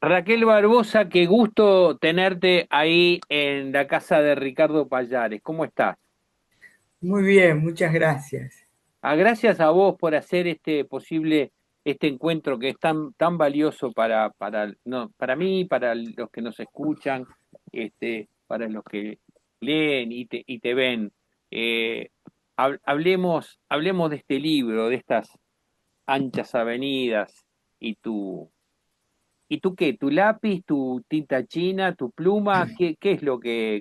Raquel Barbosa, qué gusto tenerte ahí en la casa de Ricardo Pallares. ¿Cómo estás? Muy bien, muchas gracias. Gracias a vos por hacer este encuentro que es tan valioso no, para mí, para los que nos escuchan, para los que leen y te ven. Eh, hablemos de este libro, de estas anchas avenidas y ¿Y tú qué? ¿Tu lápiz, tu tinta china, tu pluma? ¿Qué es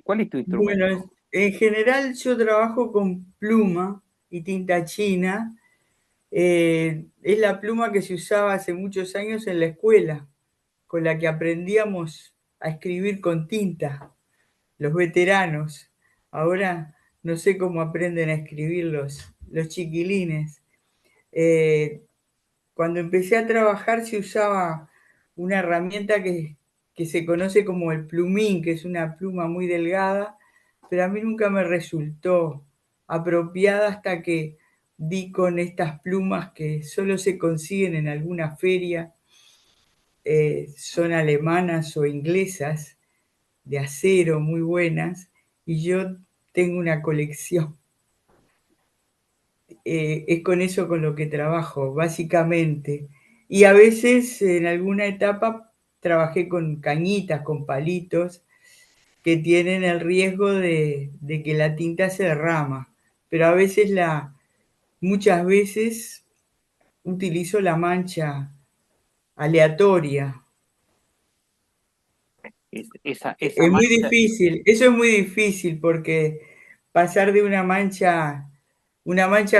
cuál es tu Bueno, instrumento? en general yo trabajo con pluma y tinta china. Es la pluma que se usaba hace muchos años en la escuela, con la que aprendíamos a escribir con tinta, los veteranos. Ahora no sé cómo aprenden a escribir los chiquilines. Eh, Cuando empecé a trabajar se usaba una herramienta que se conoce como el plumín, que es una pluma muy delgada, pero a mí nunca me resultó apropiada hasta que di con estas plumas que solo se consiguen en alguna feria, son alemanas o inglesas, de acero, muy buenas, y yo tengo una colección. Es con eso con lo que trabajo, básicamente. Y a veces en alguna etapa trabajé con cañitas, con palitos, que tienen el riesgo de que la tinta se derrama. Pero a veces muchas veces utilizo la mancha aleatoria. Esa Es muy mancha. difícil, eso es muy difícil porque pasar de una mancha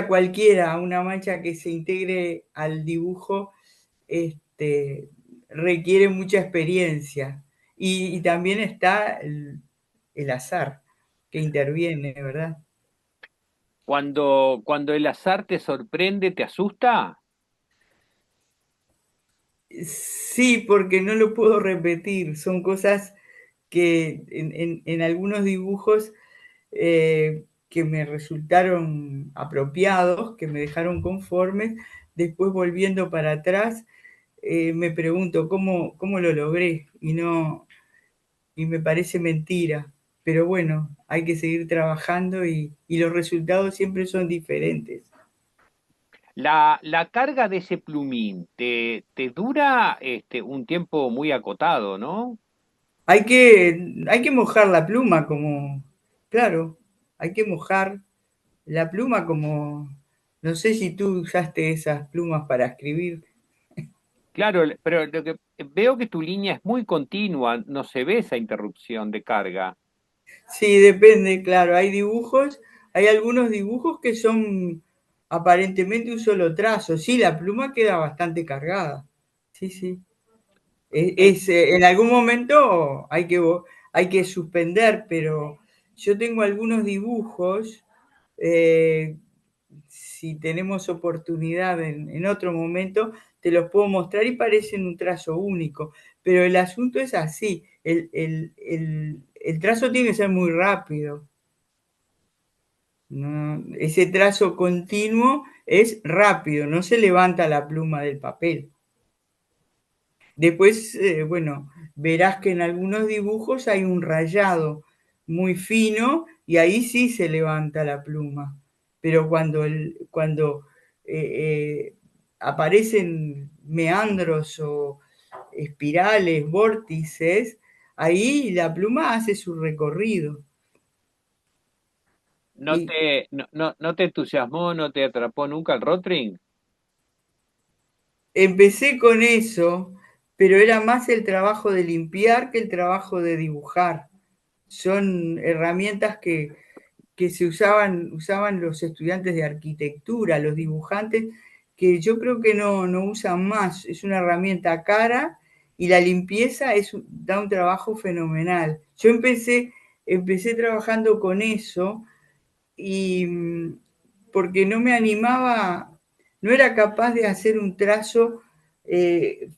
cualquiera a una mancha que se integre al dibujo, este, requiere mucha experiencia. Y también está el azar que interviene, ¿verdad? Cuando el azar te sorprende, ¿te asusta? Sí, porque no lo puedo repetir. Son cosas que en algunos dibujos que me resultaron apropiados, que me dejaron conformes, después volviendo para atrás, me pregunto cómo lo logré y me parece mentira. Pero bueno, hay que seguir trabajando y los resultados siempre son diferentes. La carga de ese plumín te dura un tiempo muy acotado, ¿no? Hay que mojar la pluma como, claro, hay que mojar la pluma como, no sé si tú usaste esas plumas para escribir. Claro, pero lo que veo que tu línea es muy continua, no se ve esa interrupción de carga. Sí, depende, claro. Hay algunos dibujos que son aparentemente un solo trazo. Sí, la pluma queda bastante cargada. Sí, sí. Eh, En algún momento hay que suspender, pero yo tengo algunos dibujos, eh, si tenemos oportunidad en otro momento, te los puedo mostrar y parecen un trazo único. Pero el asunto es así, el trazo tiene que ser muy rápido. No, ese trazo continuo es rápido, no se levanta la pluma del papel. Después, bueno, verás que en algunos dibujos hay un rayado muy fino y ahí sí se levanta la pluma. Pero cuando eh, aparecen meandros o espirales, vórtices, ahí la pluma hace su recorrido. Y no te entusiasmó, no te atrapó nunca el Rotring? empecé con eso, pero era más el trabajo de limpiar que el trabajo de dibujar. Son herramientas que usaban los estudiantes de arquitectura, los dibujantes, que yo creo que no usan más. Es una herramienta cara y la limpieza da un trabajo fenomenal. Empecé trabajando con eso y porque no me animaba, no era capaz de hacer un trazo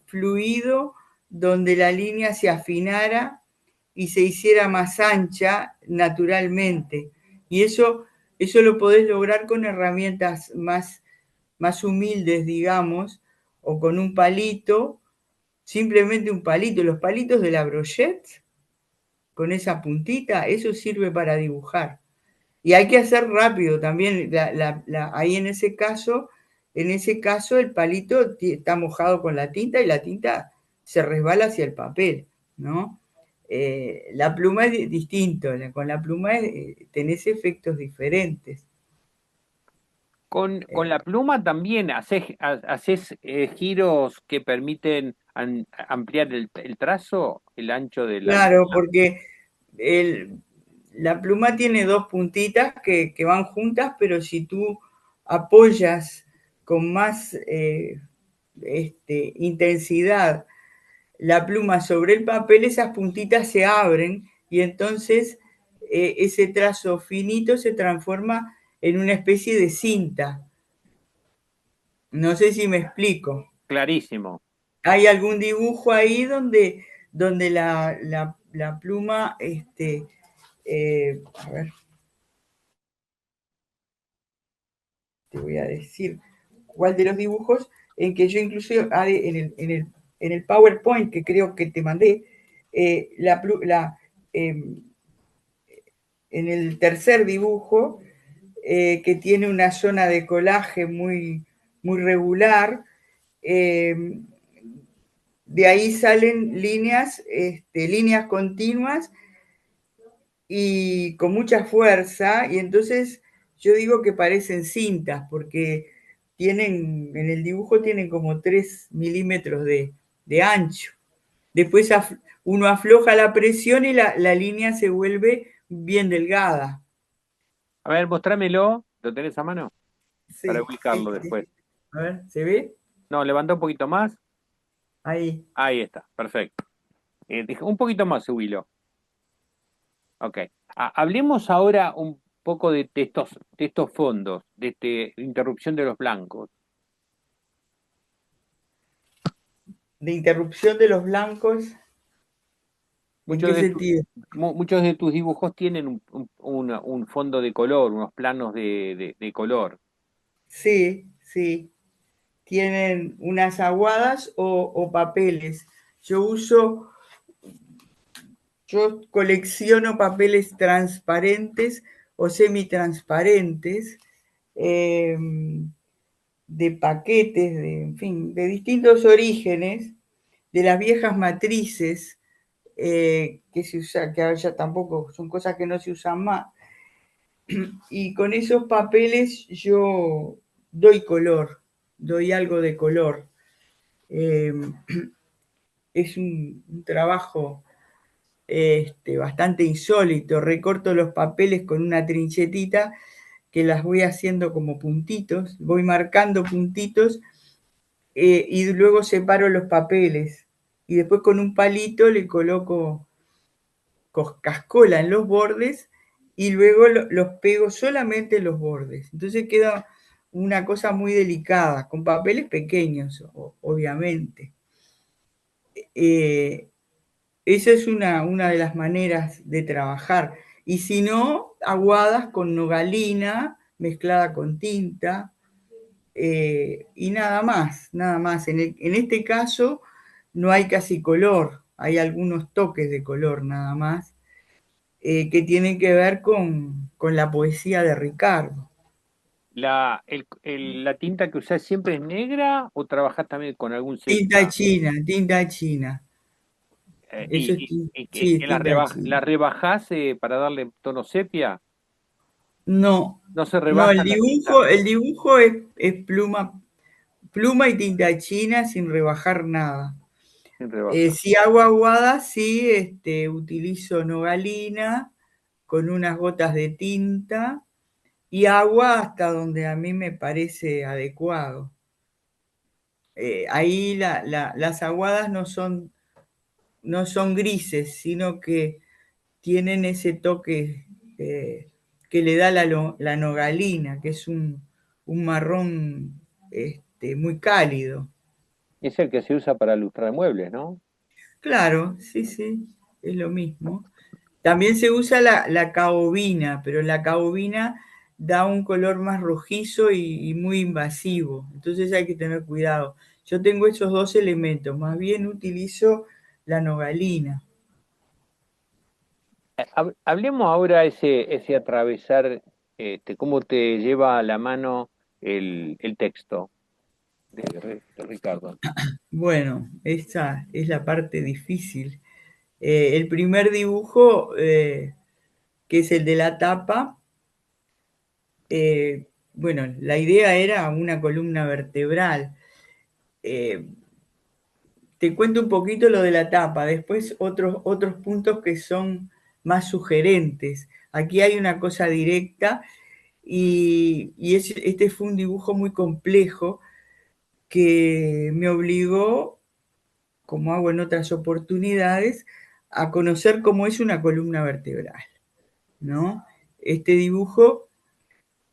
fluido donde la línea se afinara y se hiciera más ancha naturalmente. Y eso lo podés lograr con herramientas más humildes, digamos, o con un palito, simplemente un palito. Los palitos de la brochette, con esa puntita, eso sirve para dibujar. Y hay que hacer rápido también. Ahí en ese caso el palito está mojado con la tinta y la tinta se resbala hacia el papel, ¿no? La pluma es distinto, con la pluma tenés efectos diferentes. Con la pluma también haces giros que permiten ampliar el trazo, el ancho de la Claro, línea. porque el, la pluma tiene dos puntitas que van juntas, pero si tú apoyas con más intensidad la pluma sobre el papel, esas puntitas se abren y entonces ese trazo finito se transforma en una especie de cinta. No sé si me explico. Clarísimo. ¿Hay algún dibujo ahí donde la pluma, a ver, te voy a decir cuál de los dibujos, en que yo incluso en el PowerPoint que creo que te mandé, eh, la, la, eh, en el tercer dibujo, que tiene una zona de colaje muy regular, eh, de ahí salen líneas continuas y con mucha fuerza, y entonces yo digo que parecen cintas, porque en el dibujo tienen como 3 milímetros de ancho. Después uno afloja la presión y la línea se vuelve bien delgada. A ver, mostrámelo. ¿Lo tenés a mano? Para Sí, ubicarlo después. a ver, ¿se ve? No, levanta un poquito más. Ahí. Ahí está, perfecto. Un poquito más, subilo. Ok. Hablemos ahora un poco de estos fondos, de interrupción de los blancos. De interrupción de los blancos, ¿en Muchos qué de, tu- sentido? muchos de tus dibujos tienen un fondo de color, unos planos de color. Sí, sí. Tienen unas aguadas o papeles. Yo uso, yo colecciono papeles transparentes o semitransparentes, eh, de paquetes, en fin, de distintos orígenes, de las viejas matrices, que se usa, que ahora ya tampoco son cosas que no se usan más. Y con esos papeles yo doy color, doy algo de color. Eh, es un trabajo bastante insólito. Recorto los papeles con una trinchetita que las voy haciendo como puntitos, voy marcando puntitos, y luego separo los papeles. Y después con un palito le coloco cascola en los bordes y luego los pego solamente en los bordes. Entonces queda una cosa muy delicada, con papeles pequeños, obviamente. Eh, Esa es una de las maneras de trabajar. Y si no, aguadas con nogalina mezclada con tinta, y nada más, nada más. En este caso no hay casi color, hay algunos toques de color nada más, que tienen que ver con la poesía de Ricardo. ¿La tinta que usás siempre es negra o trabajás también con algún sepia? Tinta china. Eso es sí, Que tinta la china. rebajás para darle tono sepia? No, ¿No se no, rebaja la tinta? el dibujo es pluma y tinta china sin rebajar nada. Sin rebajar. Si hago aguada, sí, utilizo nogalina con unas gotas de tinta y agua hasta donde a mí me parece adecuado. Ahí las aguadas no son grises, sino que tienen ese toque, que le da la nogalina, que es un marrón, muy cálido. Es el que se usa para ilustrar muebles, ¿no? Claro, sí, sí, es lo mismo. También se usa la caobina, pero la caobina da un color más rojizo y muy invasivo, entonces hay que tener cuidado. Yo tengo esos dos elementos, más bien utilizo la nogalina. Hablemos ahora ese atravesar, cómo te lleva a la mano el texto de Ricardo. Bueno, esa es la parte difícil. El primer dibujo, que es el de la tapa, bueno, la idea era una columna vertebral. Eh, Te cuento un poquito lo de la tapa, después otros puntos que son más sugerentes. Aquí hay una cosa directa este fue un dibujo muy complejo que me obligó, como hago en otras oportunidades, a conocer cómo es una columna vertebral, ¿no? Este dibujo,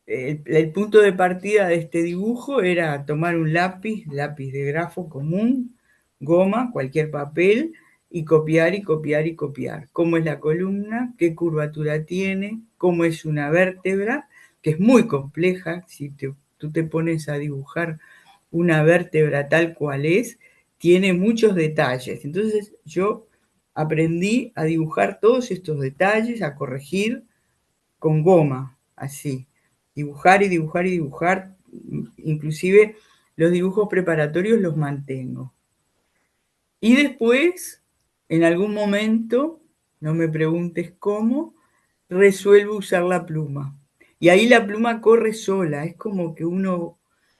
el punto de partida de este dibujo era tomar un lápiz de grafo común, goma, cualquier papel, y copiar y copiar y copiar. Cómo es la columna, qué curvatura tiene, cómo es una vértebra, que es muy compleja. Si tú te pones a dibujar una vértebra tal cual es, tiene muchos detalles. Entonces yo aprendí a dibujar todos estos detalles, a corregir con goma, así. Dibujar y dibujar y dibujar. Inclusive los dibujos preparatorios los mantengo. Y después, en algún momento, no me preguntes cómo, resuelvo usar la pluma. Y ahí la pluma corre sola, es como que uno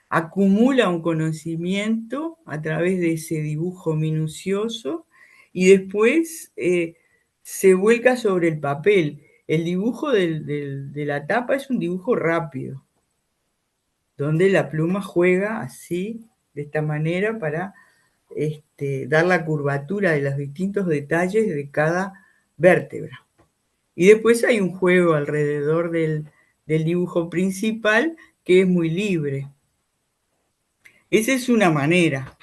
acumula un conocimiento a través de ese dibujo minucioso y después se vuelca sobre el papel. El dibujo de la tapa es un dibujo rápido, donde la pluma juega así, de esta manera, para dar la curvatura de los distintos detalles de cada vértebra. Y después hay un juego alrededor del dibujo principal que es muy libre. Esa es una manera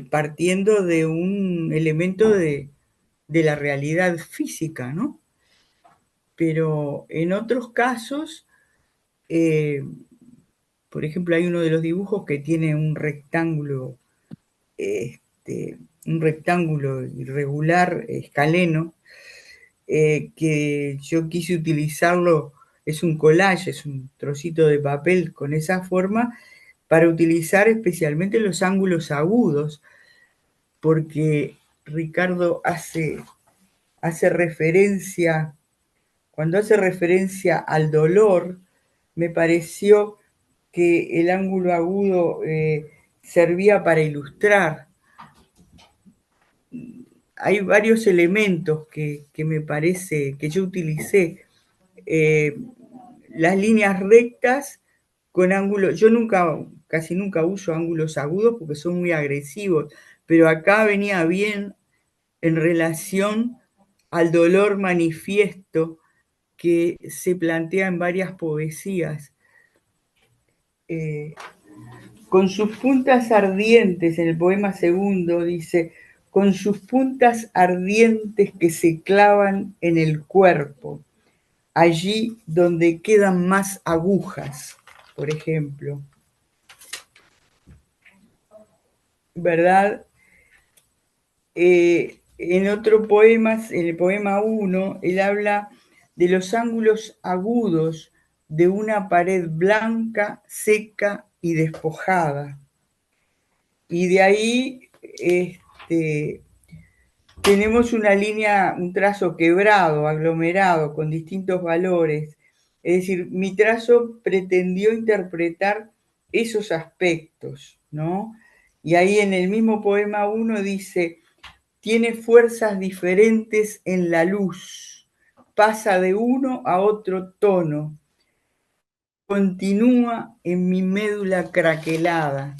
partiendo de un elemento de la realidad física, ¿no? Pero en otros casos, eh, por ejemplo, hay uno de los dibujos que tiene un rectángulo irregular, escaleno, que yo quise utilizarlo, es un collage, es un trocito de papel con esa forma, para utilizar especialmente los ángulos agudos, porque Ricardo hace referencia, cuando hace referencia al dolor, me pareció que el ángulo agudo servía para ilustrar. Hay varios elementos que me parece que yo utilicé. Las líneas rectas con ángulos, yo casi nunca uso ángulos agudos porque son muy agresivos, pero acá venía bien en relación al dolor manifiesto que se plantea en varias poesías. Con sus puntas ardientes, en el poema segundo dice, con sus puntas ardientes que se clavan en el cuerpo, allí donde quedan más agujas, por ejemplo. ¿Verdad? En otro poema, en el poema 1, él habla de los ángulos agudos de una pared blanca, seca y despojada. Y de ahí tenemos una línea, un trazo quebrado, aglomerado, con distintos valores. Es decir, mi trazo pretendió interpretar esos aspectos, ¿no? Y ahí en el mismo poema 1 dice, tiene fuerzas diferentes en la luz, pasa de uno a otro tono, continúa en mi médula craquelada.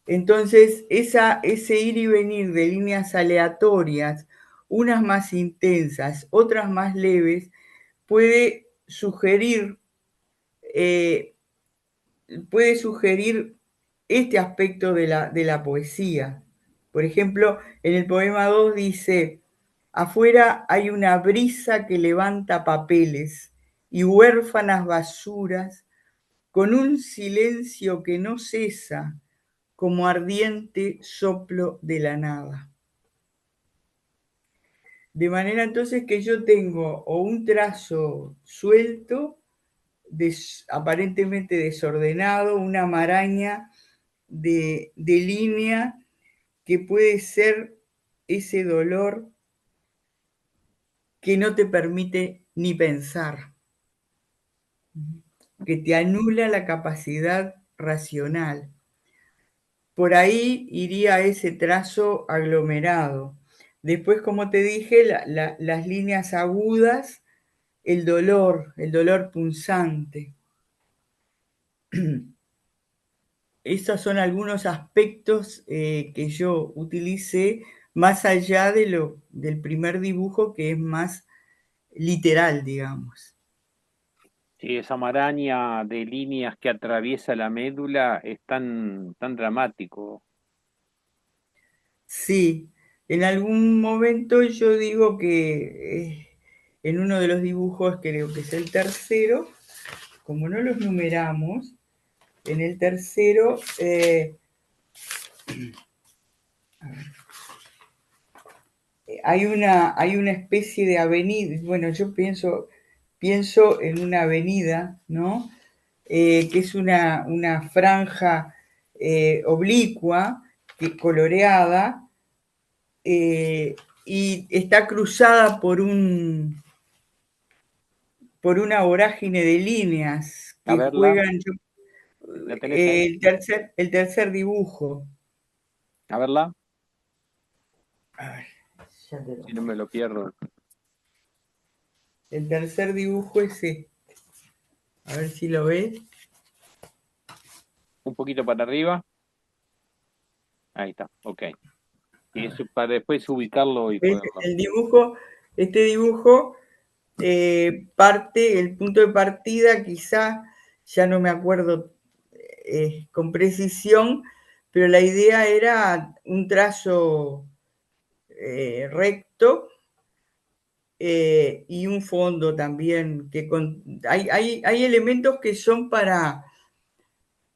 Entonces, ese ir y venir de líneas aleatorias, unas más intensas, otras más leves, puede sugerir, eh, puede sugerir este aspecto de la poesía. Por ejemplo, en el poema 2 dice, afuera hay una brisa que levanta papeles y huérfanas basuras con un silencio que no cesa, como ardiente soplo de la nada. De manera entonces que yo tengo o un trazo suelto, aparentemente desordenado, una maraña de línea que puede ser ese dolor que no te permite ni pensar, que te anula la capacidad racional. Por ahí iría ese trazo aglomerado. Después, como te dije, las líneas agudas, el dolor punzante. Esos son algunos aspectos que yo utilicé más allá del primer dibujo, que es más literal, digamos. Sí, esa maraña de líneas que atraviesa la médula es tan dramático. Sí, en algún momento yo digo que en uno de los dibujos, creo que es el tercero, como no los numeramos, en el tercero hay una especie de avenida, bueno, yo pienso en una avenida, ¿no? Que es una franja oblicua, coloreada, y está cruzada por una vorágine de líneas A que verla, juegan ¿la tenés ahí? el tercer dibujo. A verla, A ver, ya te lo si no me lo pierdo. El tercer dibujo es este. A ver si lo ves. Un poquito para arriba. Ahí está, ok. Y eso para después ubicarlo y ¿Ves? poderlo. El dibujo, este dibujo el punto de partida, quizá, ya no me acuerdo con precisión, pero la idea era un trazo recto y un fondo también. Hay elementos que son para,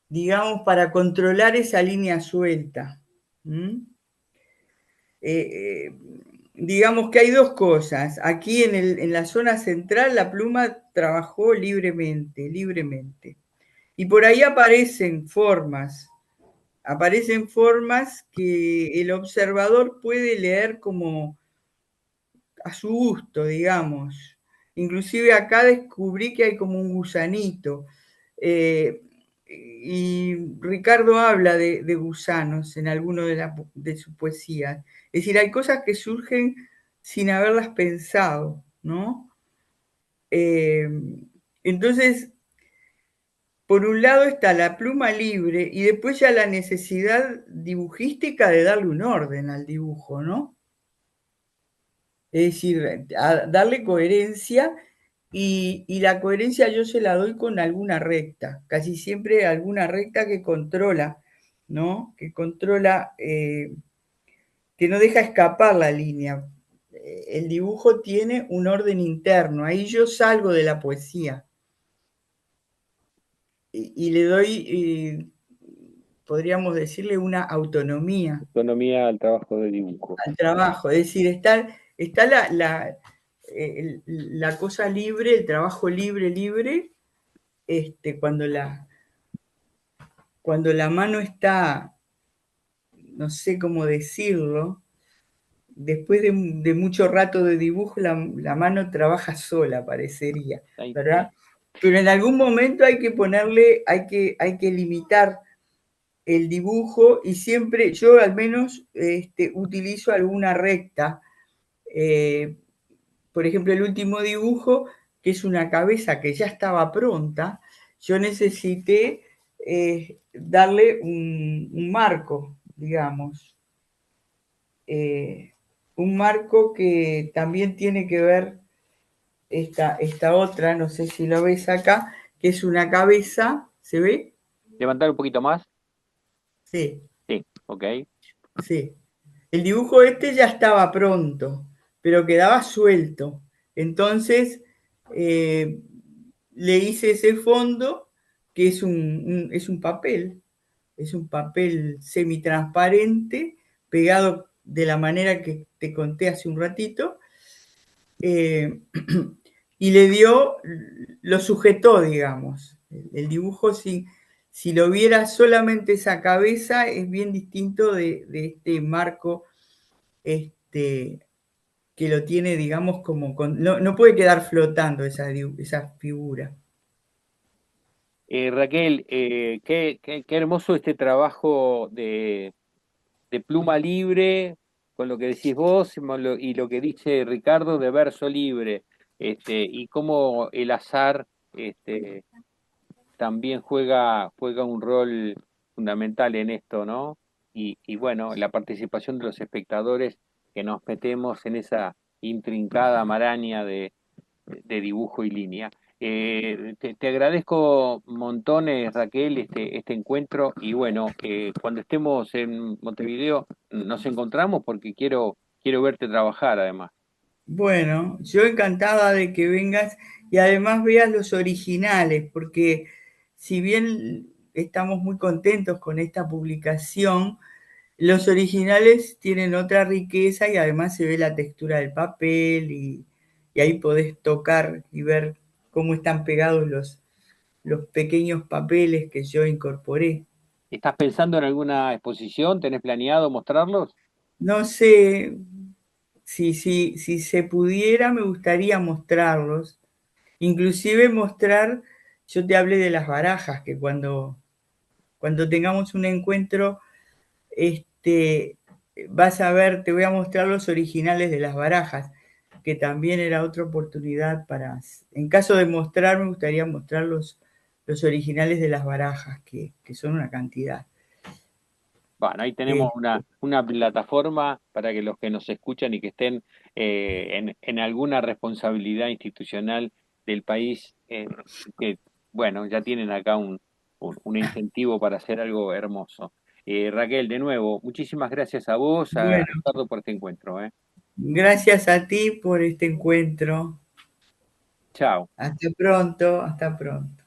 digamos, para controlar esa línea suelta. ¿Mm? Digamos que hay dos cosas. Aquí en la zona central la pluma trabajó libremente. Y por ahí aparecen formas que el observador puede leer como a su gusto, digamos. Inclusive acá descubrí que hay como un gusanito. Y Ricardo habla de gusanos en alguno de sus poesías. Es decir, hay cosas que surgen sin haberlas pensado, ¿no? Eh, entonces, por un lado está la pluma libre y después ya la necesidad dibujística de darle un orden al dibujo, ¿no? Es decir, darle coherencia y la coherencia yo se la doy con alguna recta, casi siempre alguna recta que controla, ¿no? Que controla, que no deja escapar la línea. El dibujo tiene un orden interno, ahí yo salgo de la poesía y le doy, podríamos decirle, una autonomía Autonomía al trabajo de dibujo. al trabajo, es decir, está la cosa libre, el trabajo libre, cuando la mano está, no sé cómo decirlo, después de mucho rato de dibujo, la mano trabaja sola, parecería, Ahí, ¿verdad? Pero en algún momento hay que ponerle, hay que limitar el dibujo y siempre, yo al menos utilizo alguna recta. Por ejemplo, el último dibujo, que es una cabeza que ya estaba pronta, yo necesité darle un marco, digamos. Un marco que también tiene que ver esta otra, no sé si lo ves acá, que es una cabeza, ¿se ve? levantar un poquito más. Sí, Sí, ok. sí. El dibujo este ya estaba pronto, pero quedaba suelto. Entonces le hice ese fondo que es un papel semitransparente pegado de la manera que te conté hace un ratito, eh, y le dio, lo sujetó, digamos. El dibujo, si lo viera solamente esa cabeza, es bien distinto de este marco este, que lo tiene, digamos, como no puede quedar flotando esa figura. Raquel, qué hermoso este trabajo de pluma libre, con lo que decís vos y lo que dice Ricardo de verso libre, y cómo el azar este, también juega un rol fundamental en esto, ¿no? Y bueno, la participación de los espectadores que nos metemos en esa intrincada maraña de dibujo y línea. Te agradezco montones, Raquel, este encuentro y bueno, cuando estemos en Montevideo nos encontramos porque quiero verte trabajar además. Bueno, yo encantada de que vengas y además veas los originales, porque si bien estamos muy contentos con esta publicación, los originales tienen otra riqueza y además se ve la textura del papel y ahí podés tocar y ver cómo están pegados los pequeños papeles que yo incorporé. ¿Estás pensando en alguna exposición? ¿Tenés planeado mostrarlos? No sé si se pudiera, me gustaría mostrarlos. Inclusive mostrar, yo te hablé de las barajas, que cuando tengamos un encuentro, este, vas a ver, te voy a mostrar los originales de las barajas, que también era otra oportunidad en caso de mostrar, me gustaría mostrar los originales de las barajas, que son una cantidad. Bueno, ahí tenemos Eh, una plataforma para que los que nos escuchan y que estén en alguna responsabilidad institucional del país, que bueno, ya tienen acá un incentivo para hacer algo hermoso. Raquel, de nuevo, muchísimas gracias a vos, a bueno, Ricardo por este encuentro. gracias a ti por este encuentro. Chao. Hasta pronto, hasta pronto.